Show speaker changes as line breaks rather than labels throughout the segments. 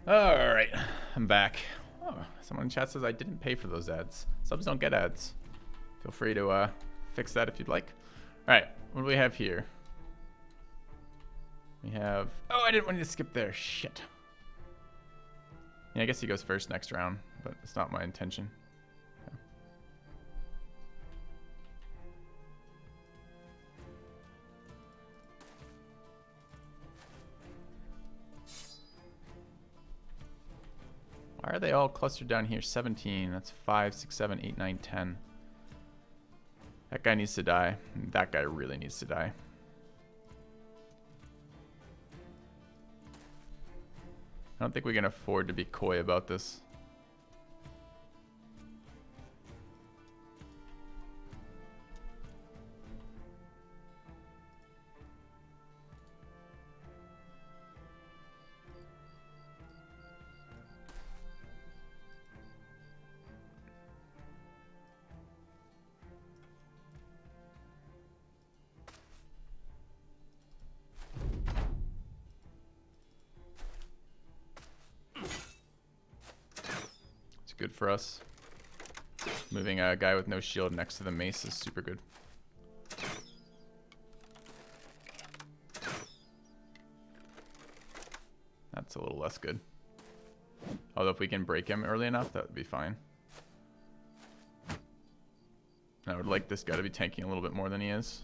Alright, I'm back. Oh, someone in chat says I didn't pay for those ads. Subs don't get ads. Feel free to fix that if you'd like. Alright, what do we have here? We have... Oh, I didn't want you to skip there. Shit. Yeah, I guess he goes first next round, but it's not my intention. Okay. Why are they all clustered down here? 17. That's 5, 6, 7, 8, 9, 10. That guy needs to die. That guy really needs to die. I don't think we can afford to be coy about this. Good for us. Moving a guy with no shield next to the mace is super good. That's a little less good. Although if we can break him early enough, that would be fine. I would like this guy to be tanking a little bit more than he is.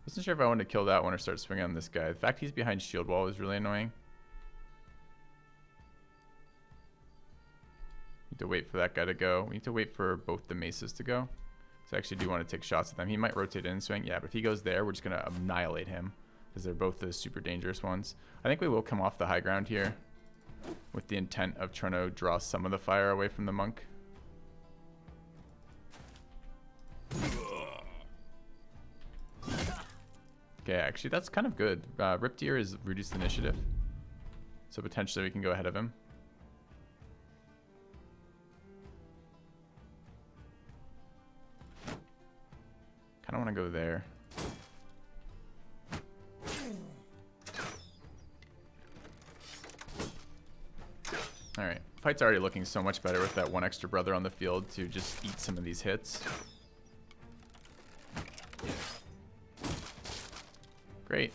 Wasn't sure if I wanted to kill that one or start swinging on this guy. The fact he's behind shield wall is really annoying. Need to wait for that guy to go. We need to wait for both the maces to go. So I actually do want to take shots at them. He might rotate in and swing. Yeah, but if he goes there, we're just going to annihilate him. Because they're both the super dangerous ones. I think we will come off the high ground here. With the intent of trying to draw some of the fire away from the monk. Okay, actually that's kind of good. Rip Deer is reduced initiative. So potentially we can go ahead of him. Kind of want to go there. Alright, fight's already looking so much better with that one extra brother on the field to just eat some of these hits. Great.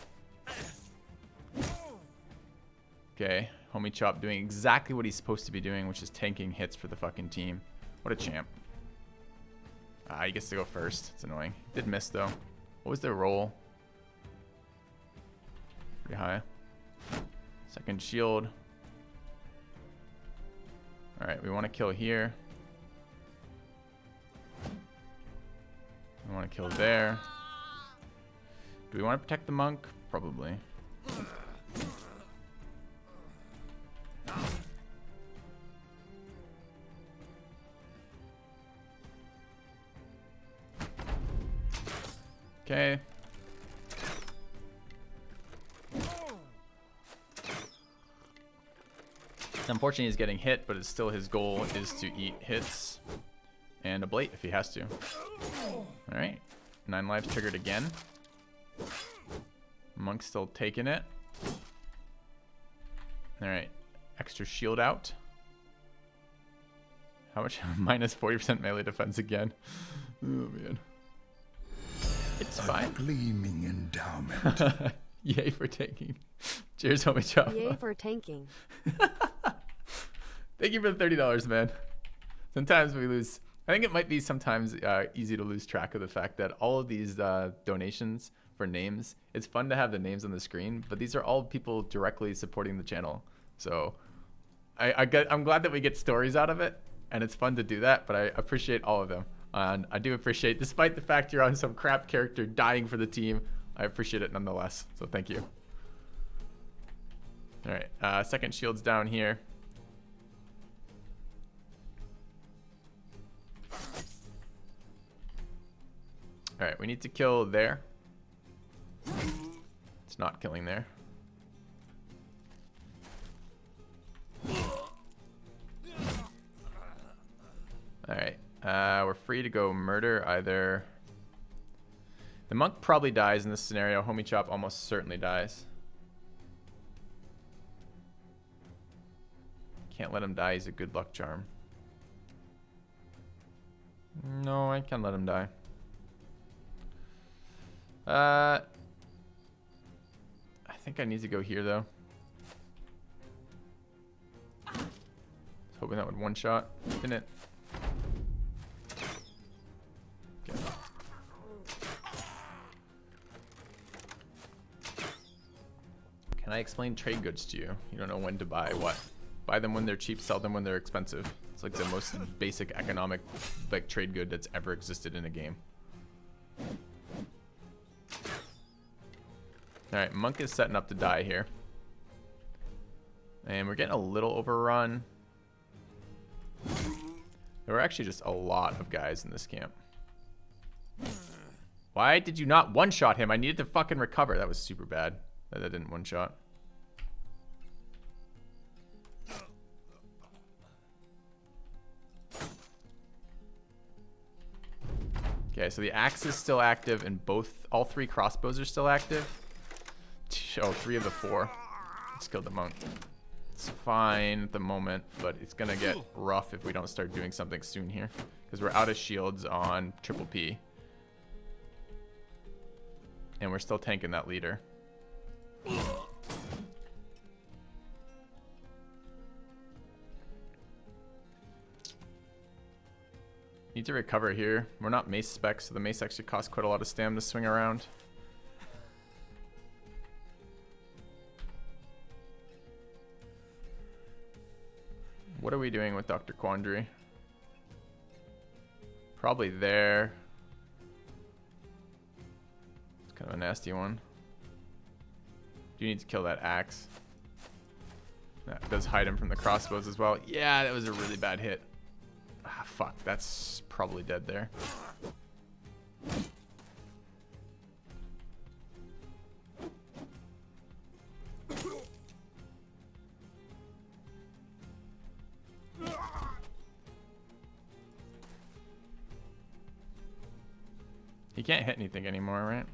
Okay, Homie Chop doing exactly what he's supposed to be doing, which is tanking hits for the fucking team. What a champ. He gets to go first. It's annoying. Did miss though. What was their roll? Pretty high. Second shield. Alright, we want to kill here. We want to kill there. Do we want to protect the monk? Probably. Okay. Unfortunately, he's getting hit, but it's still his goal is to eat hits and ablate if he has to. Alright. 9 lives triggered again. Monk's still taking it. Alright. Extra shield out. How much? Minus 40% melee defense again. Oh, man. It's fine.
Gleaming endowment.
Yay for tanking. Cheers, Homie Chop.
Yay for tanking.
Thank you for the $30, man. Sometimes we lose. I think it might be sometimes easy to lose track of the fact that all of these donations for names, it's fun to have the names on the screen, but these are all people directly supporting the channel. So I'm glad that we get stories out of it, and it's fun to do that, but I appreciate all of them. And I do appreciate, despite the fact you're on some crap character dying for the team, I appreciate it nonetheless. So thank you. All right, second shield's down here. Alright, we need to kill there. It's not killing there. Alright, we're free to go murder either. The monk probably dies in this scenario. Homie Chop almost certainly dies. Can't let him die, he's a good luck charm. No, I can't let him die. I think I need to go here though. I was hoping that would one shot. Didn't it? Okay. Can I explain trade goods to you? You don't know when to buy what. Buy them when they're cheap, sell them when they're expensive. It's like the most basic economic like trade good that's ever existed in a game. Alright, Monk is setting up to die here. And we're getting a little overrun. There were actually just a lot of guys in this camp. Why did you not one-shot him? I needed to fucking recover. That was super bad that I didn't one-shot. Okay, so the axe is still active and all three crossbows are still active. Oh, 3 of the 4. Let's kill the monk. It's fine at the moment, but it's gonna get rough if we don't start doing something soon here. Because we're out of shields on Triple P. And we're still tanking that leader. Need to recover here. We're not mace specs, so the mace actually costs quite a lot of stamina to swing around. What are we doing with Dr. Quandary? Probably there. It's kind of a nasty one. Do you need to kill that axe? That does hide him from the crossbows as well. Yeah, that was a really bad hit. Ah, fuck. That's probably dead there. He can't hit anything anymore, right?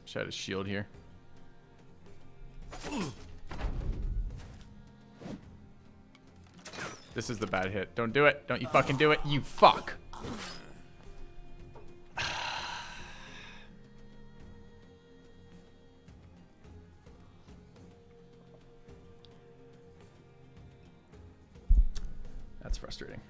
Should have a shield here. This is the bad hit. Don't do it. Don't you fucking do it. You fuck. That's frustrating.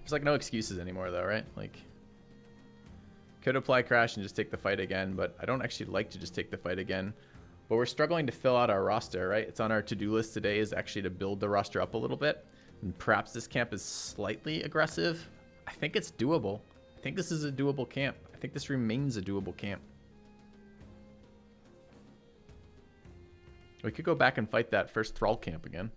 There's like no excuses anymore though, right? Like, could apply crash and just take the fight again, but I don't actually like to just take the fight again. But we're struggling to fill out our roster, right? It's on our to-do list today is actually to build the roster up a little bit. And perhaps this camp is slightly aggressive. I think it's doable. I think this is a doable camp. I think this remains a doable camp. We could go back and fight that first thrall camp again.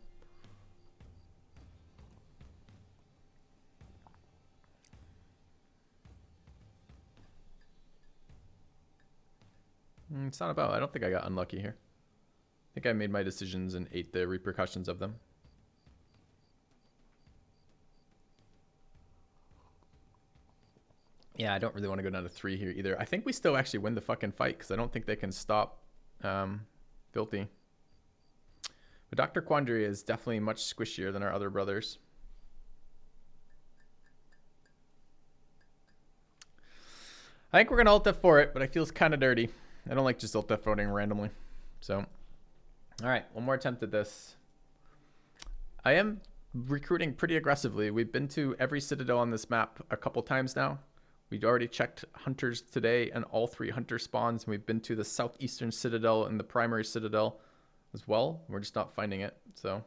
It's not about. I don't think I got unlucky here. I think I made my decisions and ate the repercussions of them. Yeah, I don't really want to go down to 3 here either. I think we still actually win the fucking fight because I don't think they can stop Filthy. But Dr. Quandary is definitely much squishier than our other brothers. I think we're going to ult F for it, but I feel it's kind of dirty. I don't like just ult F voting randomly. So, all right, one more attempt at this. I am recruiting pretty aggressively. We've been to every citadel on this map a couple times now. We've already checked hunters today and all 3 hunter spawns. And we've been to the southeastern citadel and the primary citadel as well. We're just not finding it. So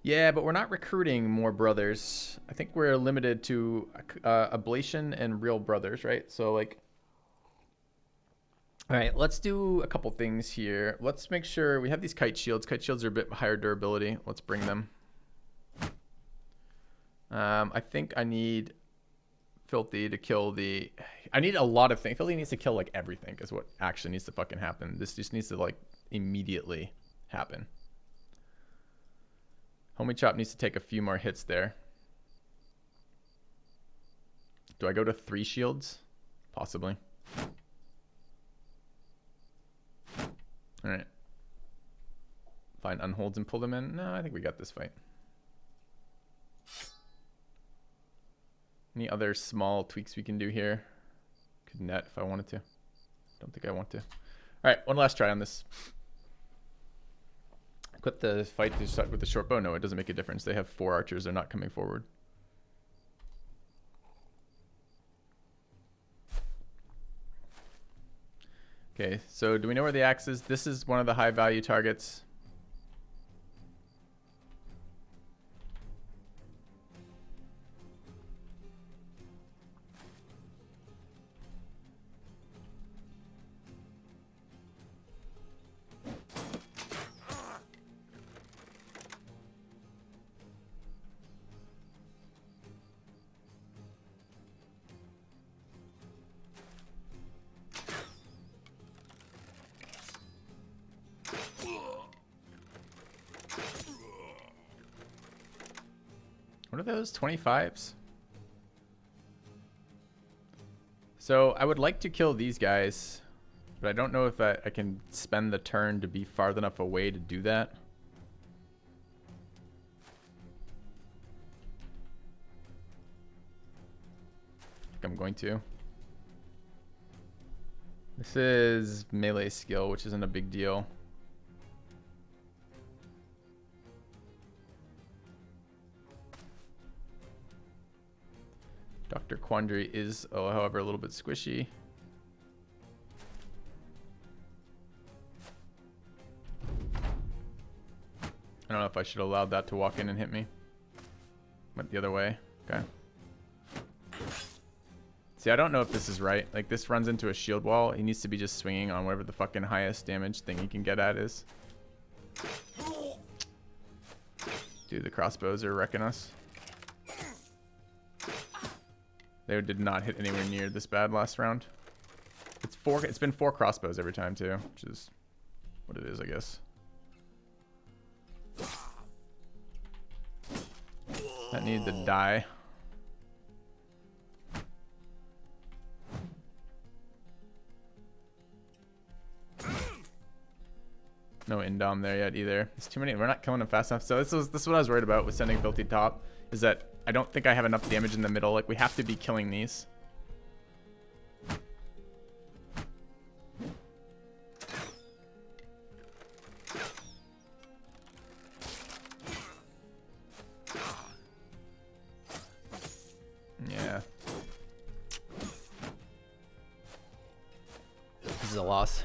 Yeah, but we're not recruiting more brothers. I think we're limited to ablation and real brothers, right? So like, all right, let's do a couple things here. Let's make sure we have these kite shields. Kite shields are a bit higher durability. Let's bring them. I think I need Filthy to kill the... I need a lot of things. Filthy needs to kill like everything is what actually needs to fucking happen. This just needs to like immediately happen. Homie Chop needs to take a few more hits there. Do I go to 3 shields? Possibly. Alright. Find unholds and pull them in. No, I think we got this fight. Any other small tweaks we can do here? Could net if I wanted to. Don't think I want to. Alright, one last try on this. Equip the fight to start with the short bow. No, it doesn't make a difference. They have 4 archers. They're not coming forward. Okay, so do we know where the axe is? This is one of the high value targets. What are those? 25s? So I would like to kill these guys, but I don't know if I can spend the turn to be far enough away to do that. I think I'm going to. This is melee skill, which isn't a big deal. Dr. Quandary is, however, a little bit squishy. I don't know if I should have allowed that to walk in and hit me. Went the other way. Okay. See, I don't know if this is right. Like, this runs into a shield wall. He needs to be just swinging on whatever the fucking highest damage thing he can get at is. Dude, the crossbows are wrecking us. They did not hit anywhere near this bad last round. It's been 4 crossbows every time too, which is what it is, I guess. That needed to die. No indom there yet either. It's too many. We're not killing them fast enough. So this is what I was worried about with sending Filthy top, is that I don't think I have enough damage in the middle. Like, we have to be killing these. Yeah. This is a loss.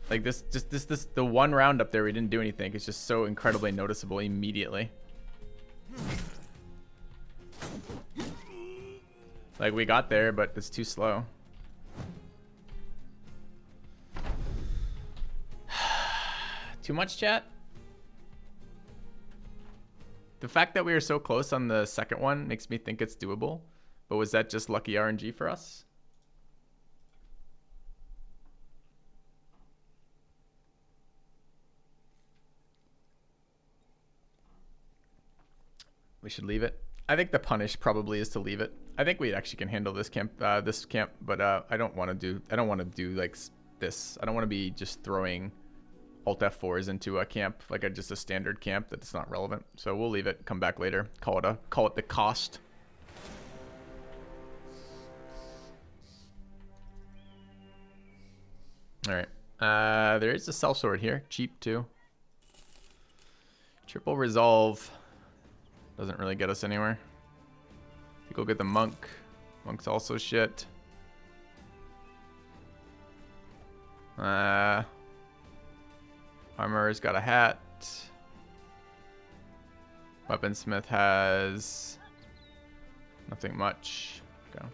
Like this, the one round up there we didn't do anything. It's just so incredibly noticeable immediately. Like, we got there, but it's too slow. Too much, chat? The fact that we were so close on the second one makes me think it's doable. But was that just lucky RNG for us? We should leave it. I think the punish probably is to leave it. I think we actually can handle this camp, but I don't want to do like this. I don't want to be just throwing Alt F4s into a camp, like just a standard camp that's not relevant. So we'll leave it. Come back later. Call it the cost. All right. There is a sellsword here, cheap too. Triple resolve. Doesn't really get us anywhere. Go get the monk. Monk's also shit. Armor's got a hat. Weaponsmith has nothing much. Okay.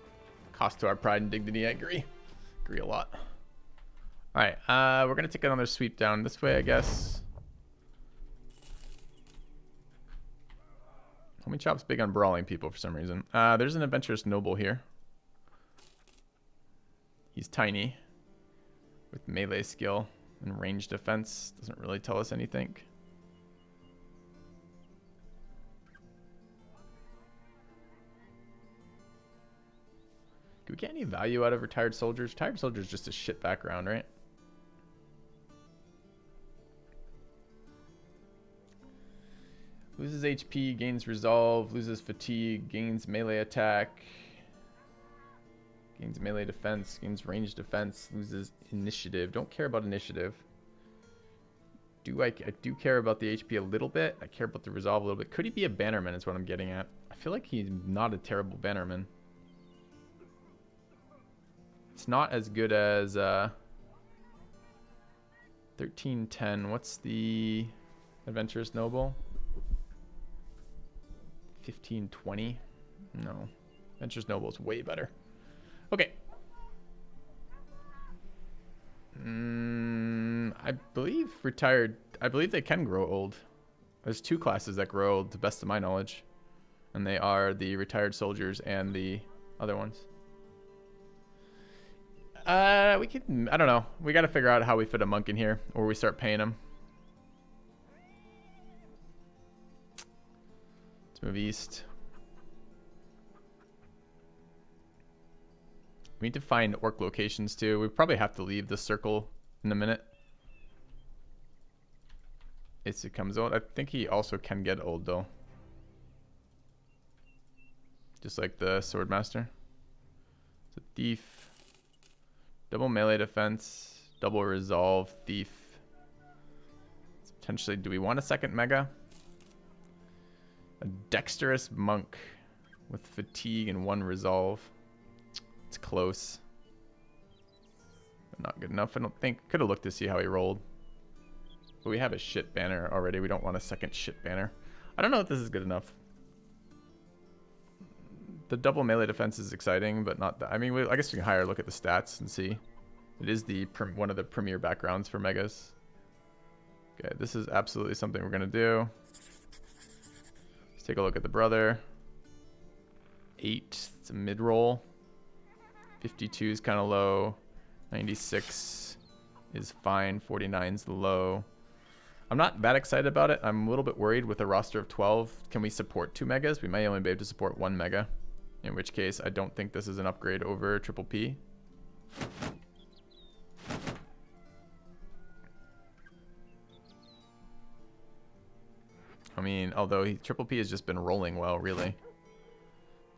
Cost to our pride and dignity, I agree. Agree a lot. Alright, we're gonna take another sweep down this way, I guess. Homie Chop's big on brawling people for some reason. There's an adventurous noble here. He's tiny with melee skill and range defense. Doesn't really tell us anything. Do we get any value out of retired soldiers? Retired soldiers just a shit background, right? Loses HP, gains resolve, loses fatigue, gains melee attack, gains melee defense, gains range defense, loses initiative. Don't care about initiative. I do care about the HP a little bit. I care about the resolve a little bit. Could he be a bannerman is what I'm getting at. I feel like he's not a terrible bannerman. It's not as good as 1310. What's the adventurous noble? 1520. No, adventurous noble is way better. Okay. I believe retired. I believe they can grow old. There's two classes that grow old, to the best of my knowledge, and they are the retired soldiers and the other ones. We could, I don't know. We got to figure out how we fit a monk in here, or we start paying him. Let's move east. We need to find orc locations too. We probably have to leave the circle in a minute. It comes old. I think he also can get old though. Just like the swordmaster. It's a thief. Double melee defense, double resolve, thief. Potentially, do we want a second mega? A dexterous monk with fatigue and 1 resolve. It's close. But not good enough, I don't think. Could have looked to see how he rolled. But we have a shit banner already. We don't want a second shit banner. I don't know if this is good enough. The double melee defense is exciting, but not that. I mean, I guess we can hire a look at the stats and see. It is the one of the premier backgrounds for megas. Okay, this is absolutely something we're gonna do. Let's take a look at the brother. 8, it's a mid roll. 52 is kind of low. 96 is fine. 49 is low. I'm not that excited about it. I'm a little bit worried with a roster of 12. Can we support 2 megas? We may only be able to support 1 mega. In which case, I don't think this is an upgrade over triple P. I mean, although triple P has just been rolling well, really.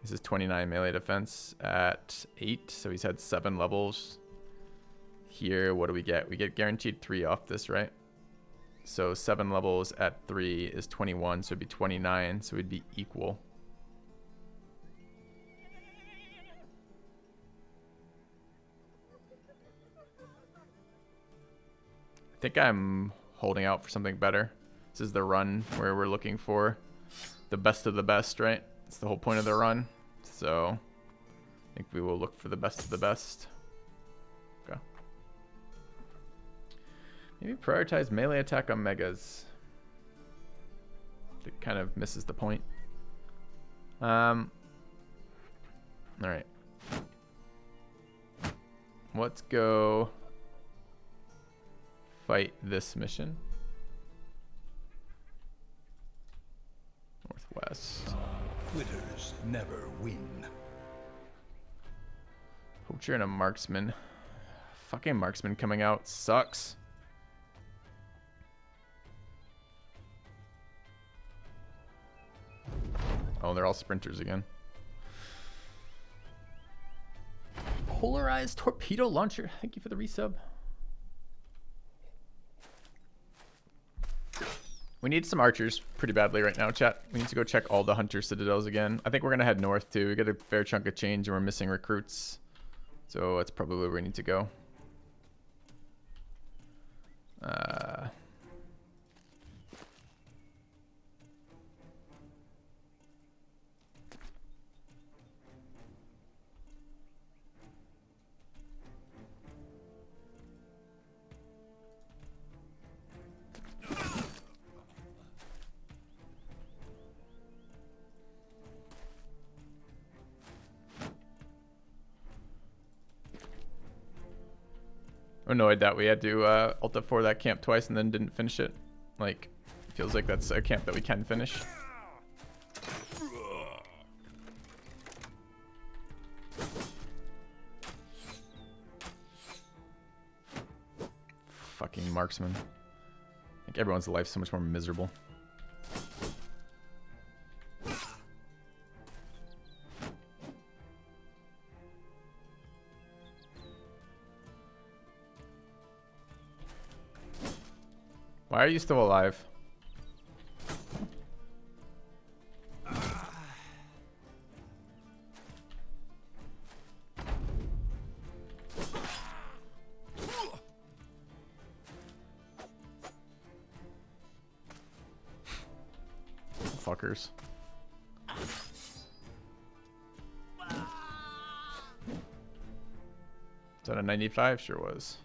This is 29 melee defense at 8, so he's had 7 levels. Here, what do we get? We get guaranteed 3 off this, right? So 7 levels at 3 is 21, so it'd be 29, so it'd be equal. I think I'm holding out for something better. This is the run where we're looking for the best of the best, right? It's the whole point of the run. So I think we will look for the best of the best. Okay. Maybe prioritize melee attack on megas. It kind of misses the point. All right. Let's go fight this mission. Northwest.
Quitters never win.
Poacher and a marksman. Fucking marksman coming out sucks. Oh, they're all sprinters again. Polarized torpedo launcher. Thank you for the resub. We need some archers pretty badly right now, chat. We need to go check all the hunter citadels again. I think we're going to head north too. We get a fair chunk of change and we're missing recruits. So that's probably where we need to go. I'm annoyed that we had to Alt F4 that camp twice and then didn't finish it. Like, feels like that's a camp that we can finish. Fucking marksman. Like, everyone's life's so much more miserable. Why are you still alive? Fuckers. Is that a 95? Sure was.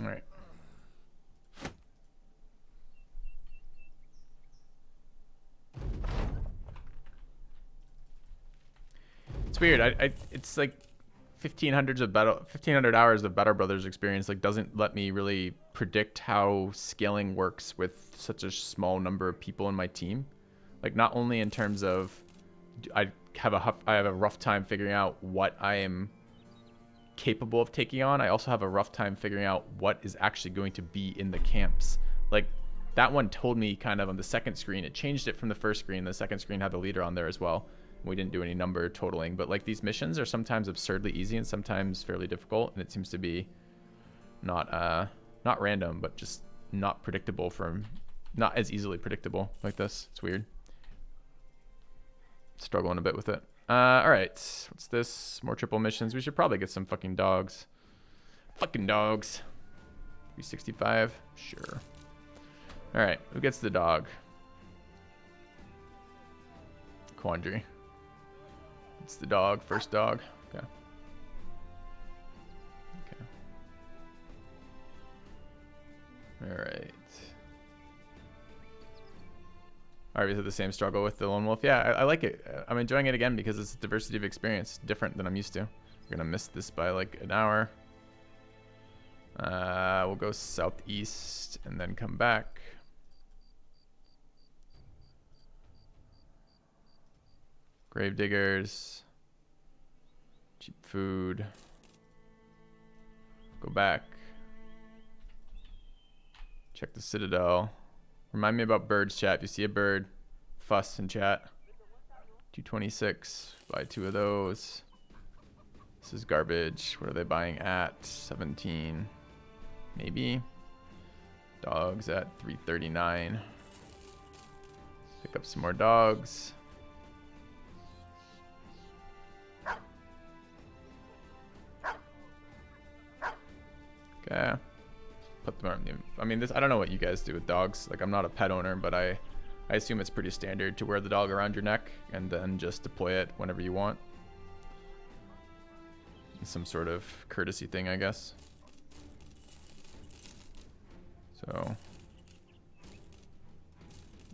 Alright. It's weird. It's like 1500 hours of Battle Brothers experience like doesn't let me really predict how scaling works with such a small number of people in my team. Like, not only in terms of I have a rough time figuring out what I am capable of taking on, I also have a rough time figuring out what is actually going to be in the camps. Like, that one told me kind of on the second screen. It changed it from the first screen. The second screen had the leader on there as well. We didn't do any number totaling, but like, these missions are sometimes absurdly easy and sometimes fairly difficult, and it seems to be not random, but just not predictable, not as easily predictable like this. It's weird. Struggling a bit with it. All right, what's this? More triple missions. We should probably get some fucking dogs. Fucking dogs. 365. Sure. All right, who gets the dog? Quandary. It's the dog. First dog. Okay. Okay. All right. Alright, we had the same struggle with the Lone Wolf. Yeah, I like it. I'm enjoying it again because it's diversity of experience, different than I'm used to. We're gonna miss this by like an hour. We'll go southeast and then come back. Gravediggers. Cheap food. Go back. Check the Citadel. Remind me about birds, chat. If you see a bird, fuss in chat. 226. Buy 2 of those. This is garbage. What are they buying at? 17. Maybe. Dogs at 339. Pick up some more dogs. Okay. Put them on. I mean, this. I don't know what you guys do with dogs. Like, I'm not a pet owner, but I assume it's pretty standard to wear the dog around your neck and then just deploy it whenever you want. It's some sort of courtesy thing, I guess. So,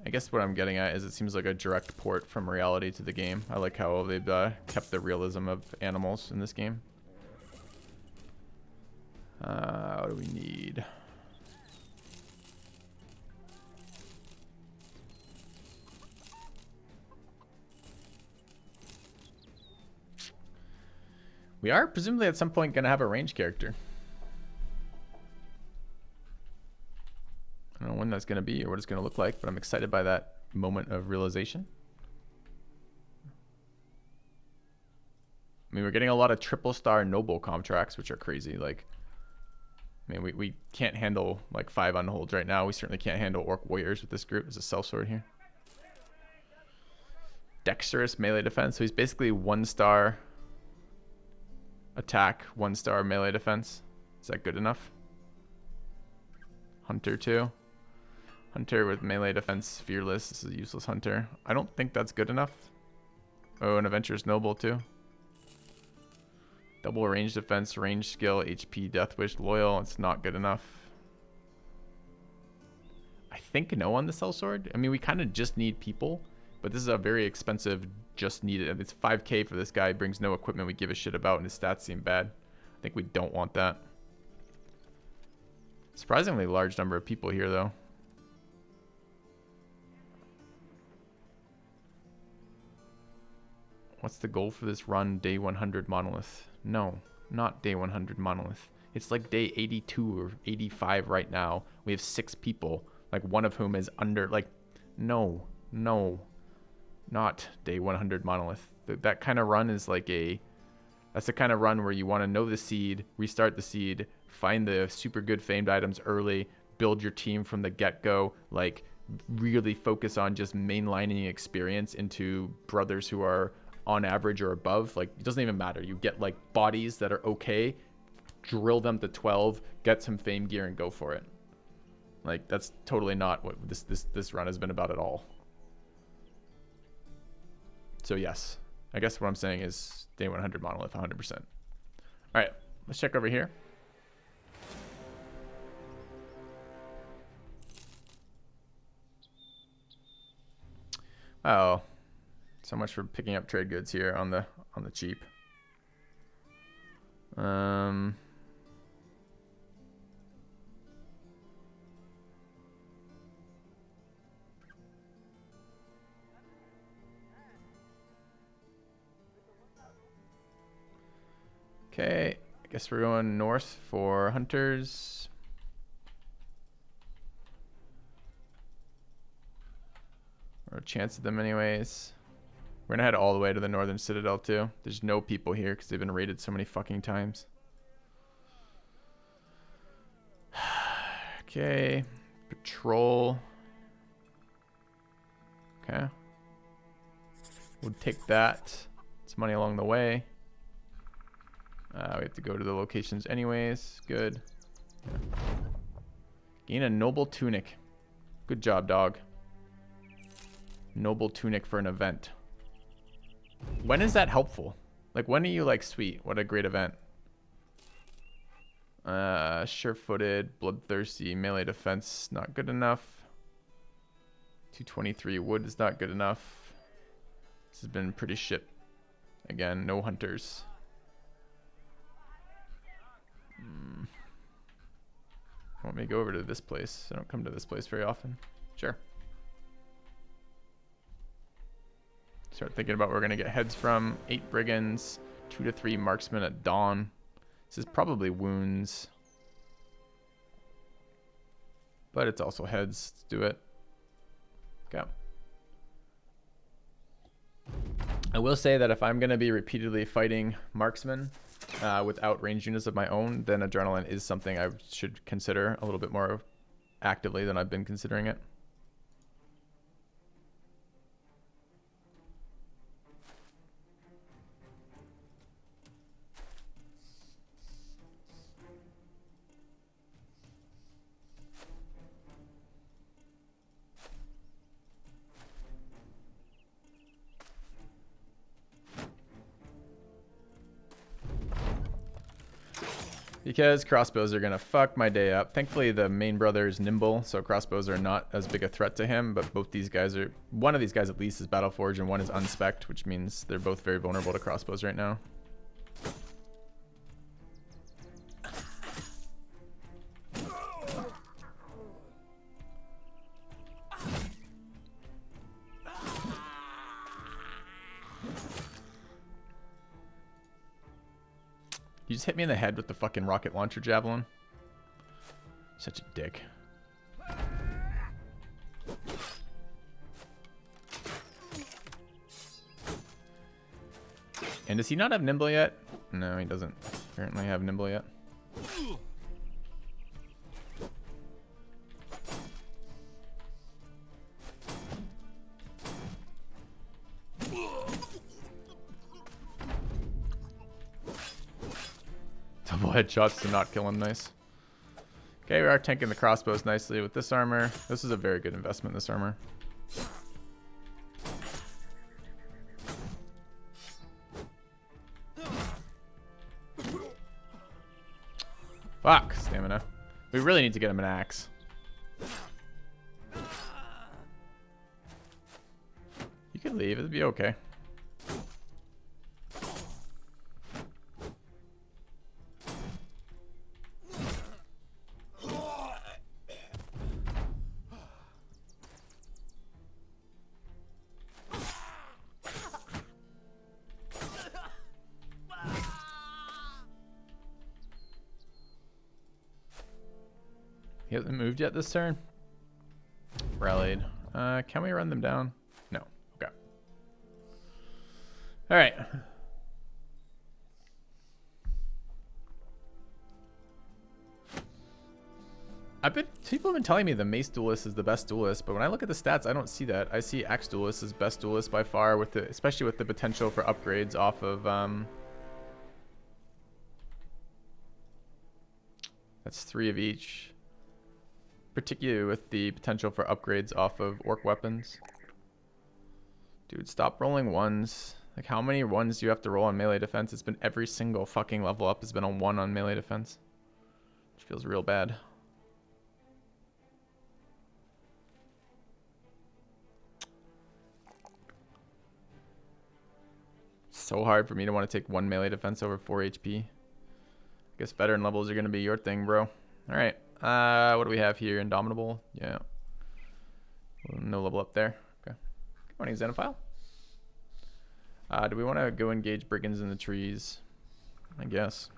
I guess what I'm getting at is it seems like a direct port from reality to the game. I like how they've kept the realism of animals in this game. What do we need? We are presumably at some point going to have a range character. I don't know when that's going to be or what it's going to look like, but I'm excited by that moment of realization. I mean, we're getting a lot of triple star noble contracts, which are crazy. Like, I mean, we can't handle like 5 unholds right now. We certainly can't handle orc warriors with this group. There's a sellsword here. Dexterous melee defense. So he's basically 1-star attack, 1-star melee defense. Is that good enough? Hunter 2. Hunter with melee defense, fearless. This is a useless hunter. I don't think that's good enough. Oh, and adventurous noble too. Double range defense, range skill, HP, death wish, loyal. It's not good enough. I think no on the sellsword. I mean, we kind of just need people, but this is a very expensive just needed. It's 5k for this guy. Brings no equipment we give a shit about, and his stats seem bad. I think we don't want that. Surprisingly large number of people here though. What's the goal for this run? Day 100 monolith. No, not day 100 monolith. It's like day 82 or 85 right now. We have 6 people, like one of whom is under, like, no, not day 100 monolith. That kind of run is like that's the kind of run where you want to know the seed, restart the seed, find the super good famed items early, build your team from the get-go, like really focus on just mainlining experience into brothers who are on average or above. Like, it doesn't even matter. You get like bodies that are okay, drill them to 12, get some fame gear and go for it. Like, that's totally not what this run has been about at all. So yes, I guess what I'm saying is day 100 monolith 100%. All right, let's check over here. Oh, so much for picking up trade goods here on the cheap. Okay, I guess we're going north for hunters. Or a chance at them anyways. We're gonna head all the way to the northern citadel too. There's no people here because they've been raided so many fucking times. Okay, patrol. Okay. We'll take that. It's money along the way. We have to go to the locations anyways. Good. Yeah. Gain a noble tunic. Good job, dog. Noble tunic for an event. When is that helpful? Like, when are you like, sweet, what a great event? Sure-footed, bloodthirsty, melee defense, not good enough. 223 wood is not good enough. This has been pretty shit. Again, no hunters. Want me to go over to this place? I don't come to this place very often. Sure. Start thinking about where we're going to get heads from. 8 brigands, 2 to 3 marksmen at dawn. This is probably wounds. But it's also heads. Let's do it. Go. I will say that if I'm going to be repeatedly fighting marksmen without ranged units of my own, then adrenaline is something I should consider a little bit more actively than I've been considering it. Because crossbows are going to fuck my day up. Thankfully, the main brother is nimble, so crossbows are not as big a threat to him, but both these guys are... One of these guys at least is Battleforged, and one is unspec'd, which means they're both very vulnerable to crossbows right now. You just hit me in the head with the fucking rocket launcher javelin. Such a dick. And does he not have nimble yet? No, he doesn't apparently have nimble yet. Double headshots to not kill him. Nice. Okay, we are tanking the crossbows nicely with this armor. This is a very good investment, this armor. Fuck, stamina. We really need to get him an axe. You can leave, it'll be okay. He hasn't moved yet this turn. Rallied. Can we run them down? No. Okay. All right. People have been telling me the mace duelist is the best duelist, but when I look at the stats, I don't see that. I see axe duelist as best duelist by far, with the, especially with the potential for upgrades off of that's 3 of each. Particularly with the potential for upgrades off of orc weapons. Dude, stop rolling ones. Like, how many ones do you have to roll on melee defense? It's been every single fucking level up has been on 1 on melee defense. Which feels real bad. So hard for me to want to take 1 melee defense over 4 HP. I guess veteran levels are going to be your thing, bro. Alright. What do we have here? Indomitable? Yeah. No level up there. Okay. Good morning, Xenophile. Do we want to go engage brigands in the trees? I guess.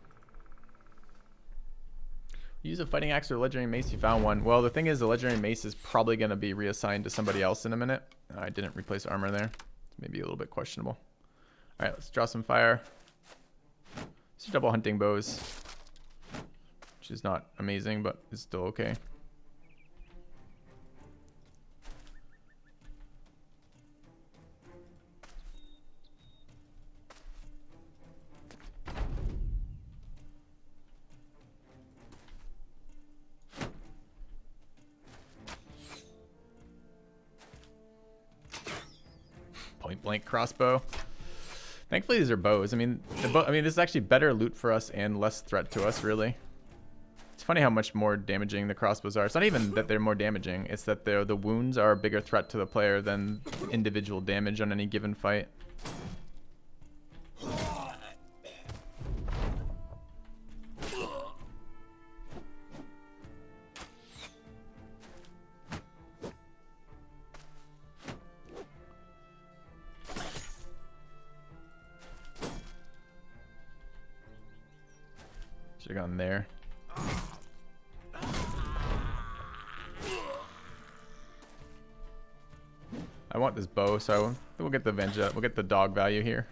Use a fighting axe or legendary mace. You found one. Well, the thing is, the legendary mace is probably going to be reassigned to somebody else in a minute. I didn't replace armor there. It's maybe a little bit questionable. Alright, let's draw some fire. These are double hunting bows. Which is not amazing, but is still okay. Point blank crossbow. Thankfully, these are bows. I mean, this is actually better loot for us and less threat to us, really. It's funny how much more damaging the crossbows are. It's not even that they're more damaging. It's that the wounds are a bigger threat to the player than individual damage on any given fight. Should have gone there. I want this bow, so we'll get the we'll get the dog value here.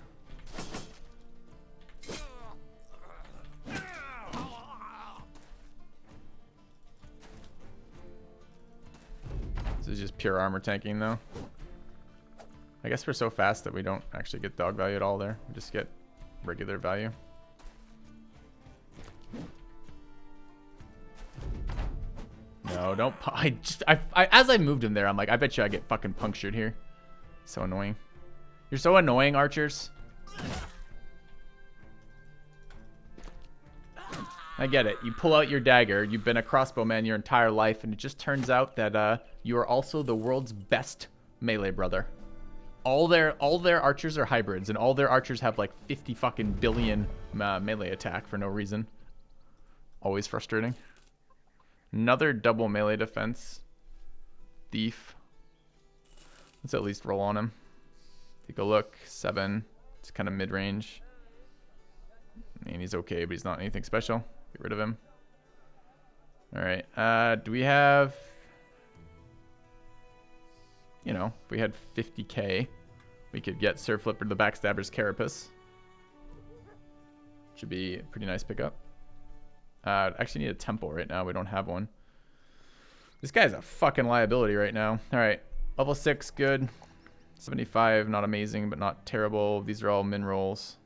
This is just pure armor tanking, though. I guess we're so fast that we don't actually get dog value at all there. We just get regular value. No, don't. As I moved him there, I'm like, I bet you I get fucking punctured here. So annoying. You're so annoying, archers. I get it. You pull out your dagger. You've been a crossbowman your entire life, and it just turns out that you are also the world's best melee brother. All their archers are hybrids, and all their archers have like 50 fucking billion melee attack for no reason. Always frustrating. Another double melee defense. Thief. Let's at least roll on him. Take a look. 7. It's kind of mid-range. I mean, he's okay, but he's not anything special. Get rid of him. Alright. Do we have... You know, if we had 50k, we could get Sir Flipper the Backstabber's Carapace. Should be a pretty nice pickup. Actually need a temple right now. We don't have one. This guy's a fucking liability right now. Alright. Level 6, good. 75, not amazing, but not terrible. These are all min rolls.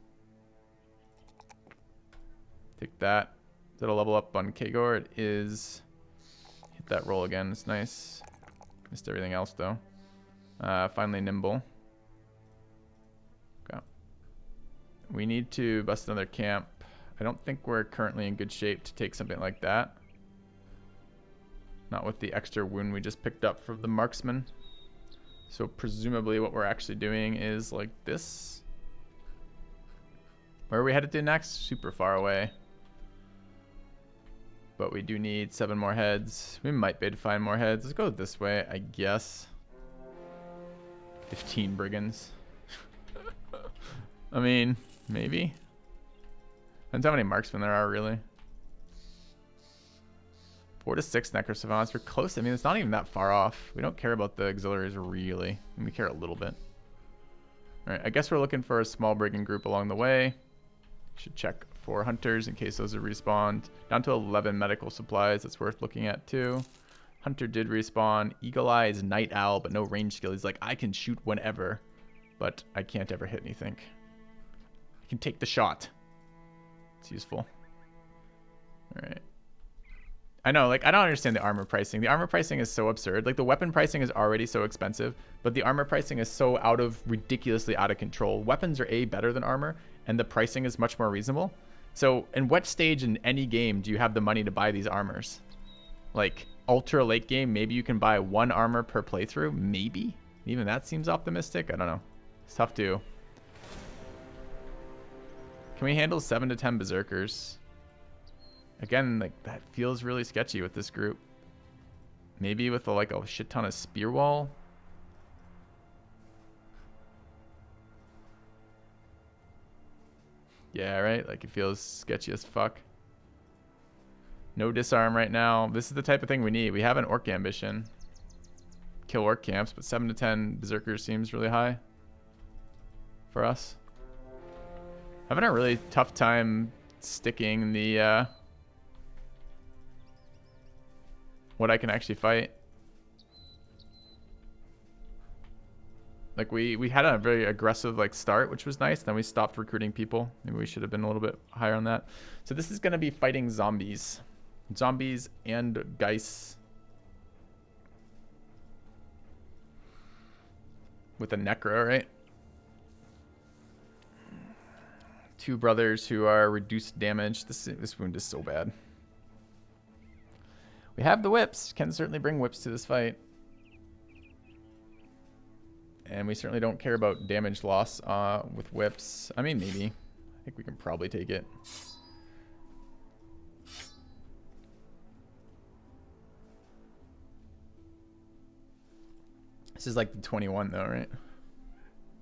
Take that. Is it a level up on Kagor? It is. Hit that roll again. It's nice. Missed everything else though. Finally nimble. Okay. We need to bust another camp. I don't think we're currently in good shape to take something like that. Not with the extra wound we just picked up from the marksman. So presumably what we're actually doing is like this. Where are we headed to next? Super far away. But we do need 7 more heads. We might be able to find more heads. Let's go this way, I guess. 15 brigands. I mean, maybe. Depends how many marksmen there are, really. 4 to 6 necrosavants. We're close. I mean, it's not even that far off. We don't care about the auxiliaries, really. I mean, we care a little bit. Alright, I guess we're looking for a small brigand group along the way. Should check for hunters in case those are respawned. Down to 11 medical supplies. That's worth looking at, too. Hunter did respawn. Eagle Eye is Night Owl, but no range skill. He's like, I can shoot whenever, but I can't ever hit anything. I can take the shot. It's useful. Alright. I know, like, I don't understand the armor pricing. The armor pricing is so absurd. Like, the weapon pricing is already so expensive, but the armor pricing is so ridiculously out of control. Weapons are better than armor, and the pricing is much more reasonable. So, in what stage in any game do you have the money to buy these armors? Like, ultra late game, maybe you can buy 1 armor per playthrough? Maybe? Even that seems optimistic? I don't know. It's tough to. Can we handle 7 to 10 berserkers? Again, like, that feels really sketchy with this group. Maybe with like a shit ton of spear wall. Yeah, right? Like, it feels sketchy as fuck. No disarm right now. This is the type of thing we need. We have an orc ambition. Kill orc camps, but 7 to 10 berserkers seems really high for us. Having a really tough time sticking the what I can actually fight. Like, we had a very aggressive like start, which was nice. Then we stopped recruiting people. Maybe we should have been a little bit higher on that. So this is going to be fighting zombies. Zombies and Geist. With a necro, right? 2 brothers who are reduced damage. This wound is so bad. We have the whips. Can certainly bring whips to this fight. And we certainly don't care about damage loss with whips. I mean, maybe. I think we can probably take it. This is like the 21 though, right?